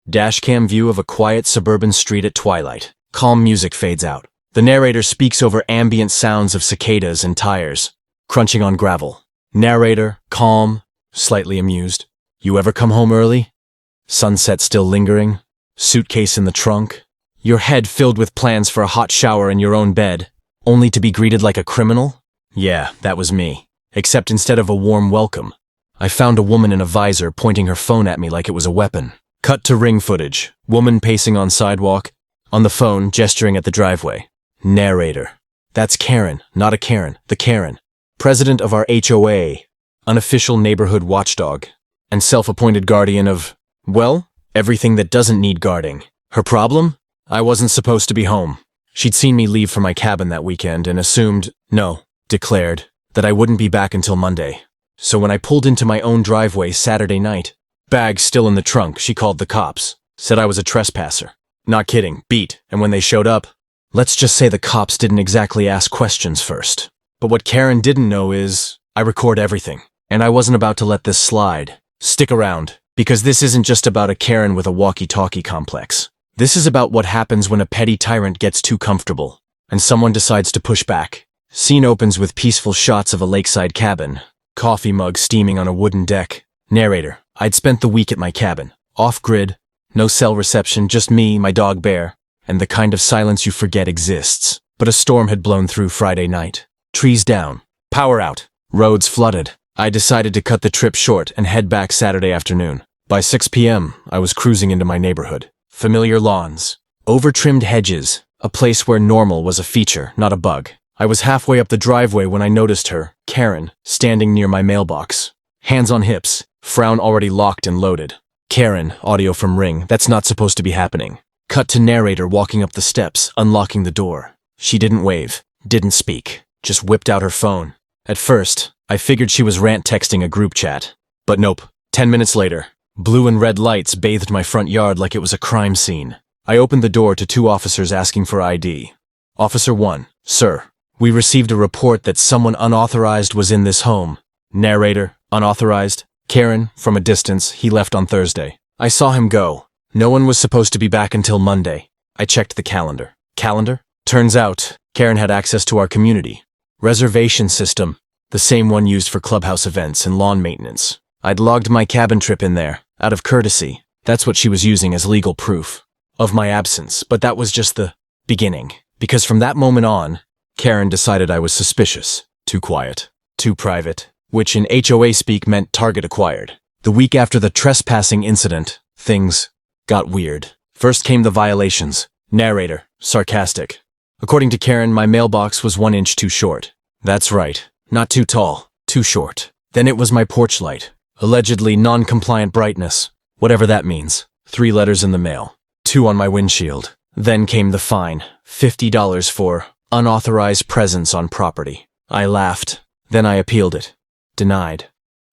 Dashcam view of a quiet suburban street at twilight. Calm music fades out. The narrator speaks over ambient sounds of cicadas and tires crunching on gravel. Narrator, calm, slightly amused. You ever come home early? Sunset still lingering. Suitcase in the trunk. Your head filled with plans for a hot shower in your own bed, only to be greeted like a criminal? Yeah, that was me. Except instead of a warm welcome, I found a woman in a visor pointing her phone at me like it was a weapon. Cut to ring footage. Woman pacing on sidewalk. On the phone, gesturing at the driveway. Narrator. That's Karen, not a Karen, the Karen. President of our HOA, unofficial neighborhood watchdog, and self-appointed guardian of, well, everything that doesn't need guarding. Her problem? I wasn't supposed to be home. She'd seen me leave for my cabin that weekend and declared, that I wouldn't be back until Monday. So when I pulled into my own driveway Saturday night, bag still in the trunk, she called the cops, said I was a trespasser. Not kidding, beat, and when they showed up, let's just say the cops didn't exactly ask questions first. But what Karen didn't know is, I record everything, and I wasn't about to let this slide. Stick around, because this isn't just about a Karen with a walkie-talkie complex. This is about what happens when a petty tyrant gets too comfortable, and someone decides to push back. Scene opens with peaceful shots of a lakeside cabin, coffee mug steaming on a wooden deck. Narrator, I'd spent the week at my cabin, off-grid, no cell reception, just me, my dog Bear, and the kind of silence you forget exists. But a storm had blown through Friday night. Trees down, power out, roads flooded. I decided to cut the trip short and head back Saturday afternoon. By 6 p.m., I was cruising into my neighborhood. Familiar lawns, over-trimmed hedges, a place where normal was a feature, not a bug. I was halfway up the driveway when I noticed her, Karen, standing near my mailbox. Hands on hips, frown already locked and loaded. Karen, audio from Ring, that's not supposed to be happening. Cut to narrator walking up the steps, unlocking the door. She didn't wave, didn't speak, just whipped out her phone. At first, I figured she was rant texting a group chat. But nope. 10 minutes later, blue and red lights bathed my front yard like it was a crime scene. I opened the door to 2 officers asking for ID. Officer 1, sir, we received a report that someone unauthorized was in this home. Narrator, unauthorized. Karen, from a distance, he left on Thursday. I saw him go. No one was supposed to be back until Monday. I checked the calendar. Calendar? Turns out, Karen had access to our community reservation system, the same one used for clubhouse events and lawn maintenance. I'd logged my cabin trip in there, out of courtesy. That's what she was using as legal proof of my absence, but that was just the beginning. Because from that moment on, Karen decided I was suspicious, too quiet, too private, which in HOA speak meant target acquired. The week after the trespassing incident, things got weird. First came the violations. Narrator, sarcastic. According to Karen, my mailbox was 1 inch too short. That's right. Not too tall, too short. Then it was my porch light. Allegedly non-compliant brightness. Whatever that means. 3 letters in the mail. 2 on my windshield. Then came the fine. $50 for unauthorized presence on property. I laughed. Then I appealed it. Denied.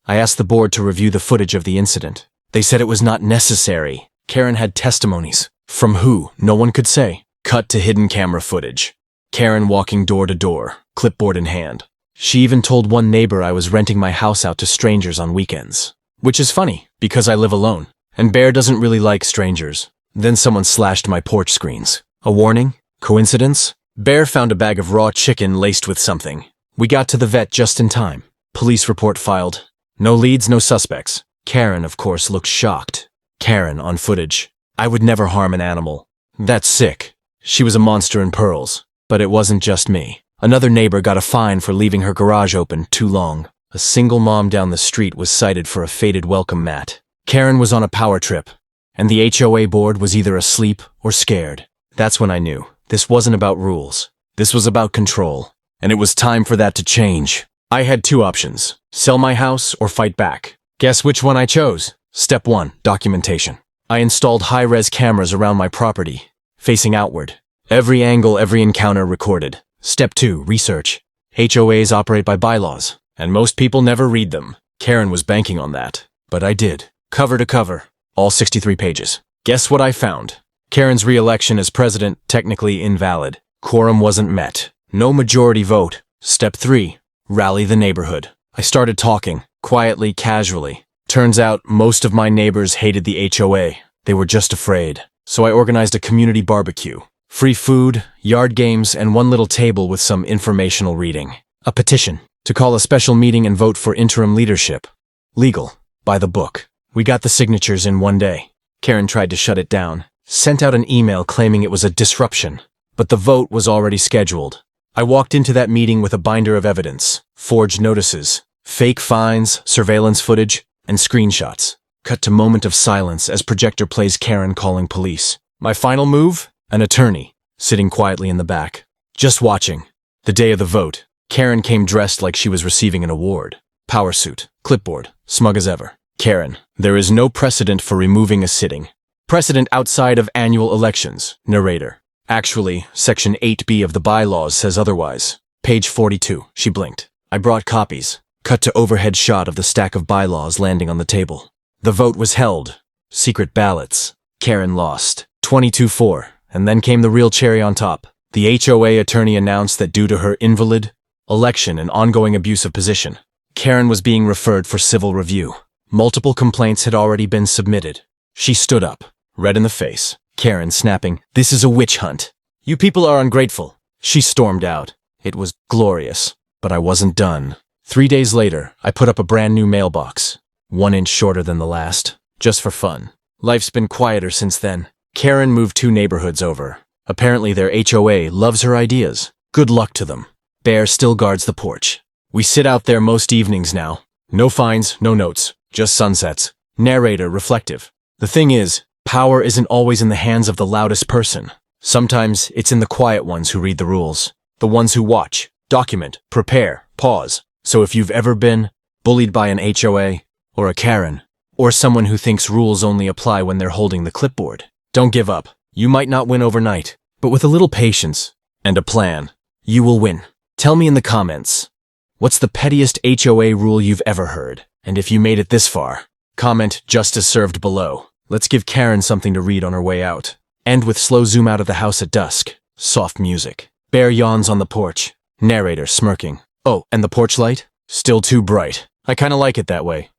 I asked the board to review the footage of the incident. They said it was not necessary. Karen had testimonies. From who? No one could say. Cut to hidden camera footage. Karen walking door to door, clipboard in hand. She even told one neighbor I was renting my house out to strangers on weekends. Which is funny, because I live alone, and Bear doesn't really like strangers. Then someone slashed my porch screens. A warning? Coincidence? Bear found a bag of raw chicken laced with something. We got to the vet just in time. Police report filed. No leads, no suspects. Karen, of course, looked shocked. Karen, on footage. I would never harm an animal. That's sick. She was a monster in pearls. But it wasn't just me. Another neighbor got a fine for leaving her garage open too long. A single mom down the street was cited for a faded welcome mat. Karen was on a power trip, and the HOA board was either asleep or scared. That's when I knew. This wasn't about rules. This was about control. And it was time for that to change. I had 2 options. Sell my house or fight back. Guess which one I chose? Step 1, documentation. I installed high-res cameras around my property, facing outward. Every angle, every encounter recorded. Step 2, research. HOAs operate by bylaws, and most people never read them. Karen was banking on that, but I did. Cover to cover, all 63 pages. Guess what I found? Karen's re-election as president technically invalid. Quorum wasn't met. No majority vote. Step 3, rally the neighborhood. I started talking, quietly, casually. Turns out most of my neighbors hated the HOA. They were just afraid. So I organized a community barbecue. Free food, yard games, and one little table with some informational reading. A petition to call a special meeting and vote for interim leadership. Legal. By the book. We got the signatures in one day. Karen tried to shut it down. Sent out an email claiming it was a disruption. But the vote was already scheduled. I walked into that meeting with a binder of evidence. Forged notices. Fake fines, surveillance footage, and screenshots. Cut to moment of silence as projector plays Karen calling police. My final move? An attorney, sitting quietly in the back. Just watching. The day of the vote, Karen came dressed like she was receiving an award. Power suit, clipboard, smug as ever. Karen, there is no precedent for removing a sitting. Precedent outside of annual elections. Narrator. Actually, Section 8B of the bylaws says otherwise. Page 42. She blinked. I brought copies. Cut to overhead shot of the stack of bylaws landing on the table. The vote was held. Secret ballots. Karen lost. 22-4. And then came the real cherry on top. The HOA attorney announced that due to her invalid election and ongoing abuse of position, Karen was being referred for civil review. Multiple complaints had already been submitted. She stood up, red in the face. Karen snapping, "This is a witch hunt. You people are ungrateful." She stormed out. It was glorious. But I wasn't done. 3 days later, I put up a brand new mailbox. 1 inch shorter than the last. Just for fun. Life's been quieter since then. Karen moved 2 neighborhoods over. Apparently their HOA loves her ideas. Good luck to them. Bear still guards the porch. We sit out there most evenings now. No fines, no notes, just sunsets. Narrator reflective. The thing is, power isn't always in the hands of the loudest person. Sometimes it's in the quiet ones who read the rules. The ones who watch, document, prepare, pause. So if you've ever been bullied by an HOA, or a Karen, or someone who thinks rules only apply when they're holding the clipboard, don't give up. You might not win overnight, but with a little patience and a plan, you will win. Tell me in the comments, what's the pettiest HOA rule you've ever heard? And if you made it this far, comment "Justice served" below. Let's give Karen something to read on her way out. End with slow zoom out of the house at dusk. Soft music. Bear yawns on the porch. Narrator smirking. Oh, and the porch light? Still too bright. I kinda like it that way.